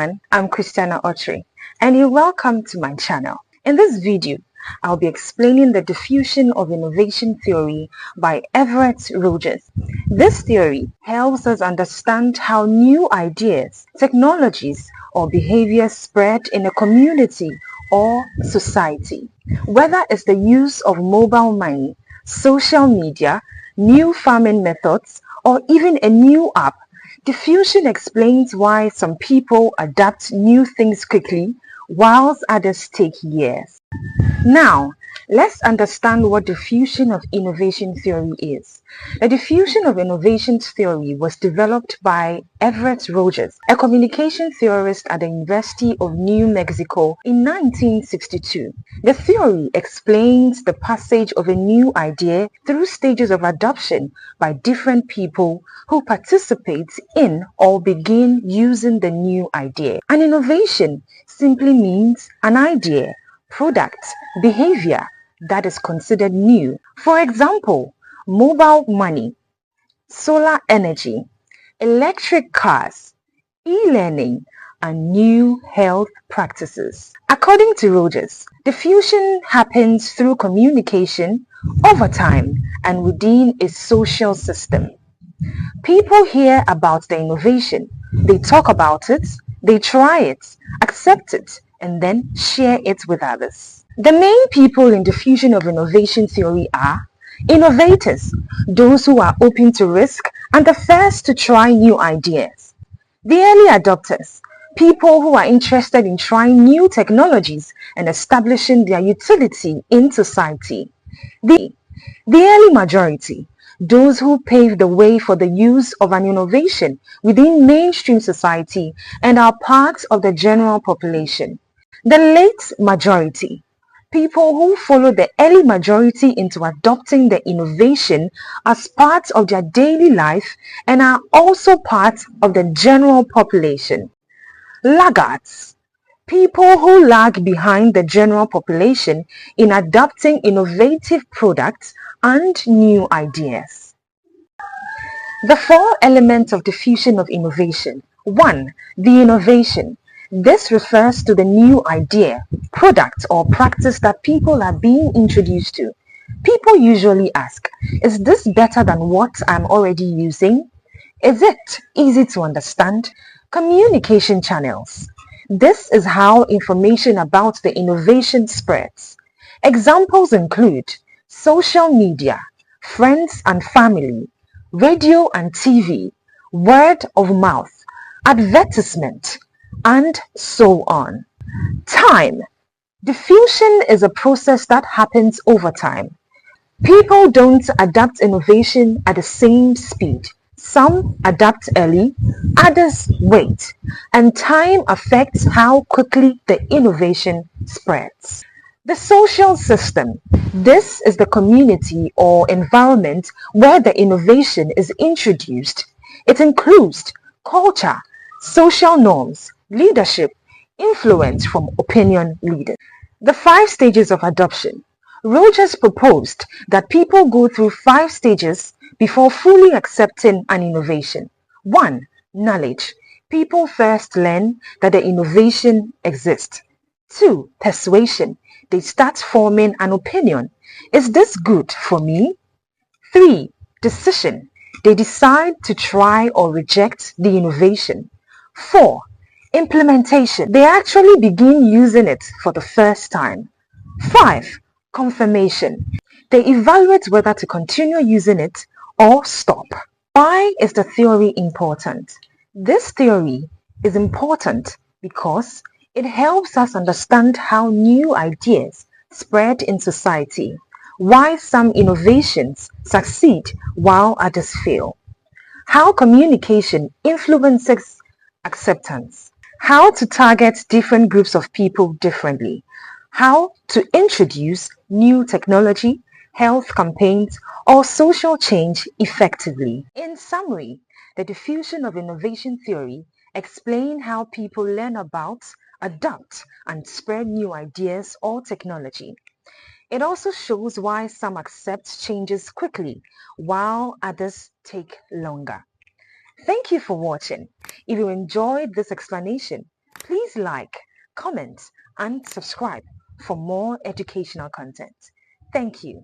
everyone, I'm Christiana Otri and you're welcome to my channel. In this video, I'll be explaining the diffusion of innovation theory by Everett. This theory helps us understand how new ideas, technologies, or behaviors spread in a community or society. Whether it's the use of mobile money, social media, new farming methods, or even a new app, diffusion explains why some people adapt new things quickly whilst others take years. Now, let's understand what diffusion of innovation theory is. The diffusion of innovation theory was developed by Everett, a communication theorist at the University of New Mexico in 1962. The theory explains the passage of a new idea through stages of adoption by different people who participate in or begin using the new idea. An innovation simply means an idea, product, behavior that is considered new. For example, mobile money, solar energy, electric cars, e-learning, and new health practices. According to Rogers, diffusion happens through communication over time and within a social system. People hear about the innovation, they talk about it, they try it, accept it, and then share it with others. The main people in diffusion of innovation theory are innovators, those who are open to risk and the first to try new ideas. The early adopters, people who are interested in trying new technologies and establishing their utility in society. The early majority, those who pave the way for the use of an innovation within mainstream society and are part of the general population. The late majority, people who follow the early majority into adopting the innovation as part of their daily life and are also part of the general population. Laggards, people who lag behind the general population in adopting innovative products and new ideas. The four elements of diffusion of innovation. 1. The innovation. This refers to the new idea, product, or practice that people are being introduced to. People usually ask, is this better than what I'm already using? Is it easy to understand? Communication channels. This is how information about the innovation spreads. Examples include social media, friends and family, radio and TV, word of mouth, advertisement, and so on. Time. Diffusion is a process that happens over time. People don't adapt innovation at the same speed. Some adapt early, others wait, and time affects how quickly the innovation spreads. The social system. This is the community or environment where the innovation is introduced. It includes culture, social norms, leadership, influence from opinion leaders. The 5 stages of adoption. Rogers proposed that people go through 5 stages before fully accepting an innovation. 1. Knowledge. People first learn that the innovation exists. 2. Persuasion. They start forming an opinion. Is this good for me? 3. Decision. They decide to try or reject the innovation. 4. Implementation. They actually begin using it for the first time. 5. Confirmation. They evaluate whether to continue using it or stop. Why is the theory important? This theory is important because it helps us understand how new ideas spread in society, why some innovations succeed while others fail, how communication influences acceptance, how to target different groups of people differently, how to introduce new technology, health campaigns, or social change effectively. In summary, the diffusion of innovation theory explains how people learn about, adopt, and spread new ideas or technology. It also shows why some accept changes quickly while others take longer. Thank you for watching. If you enjoyed this explanation, Please like, comment, and subscribe for more educational content. Thank you.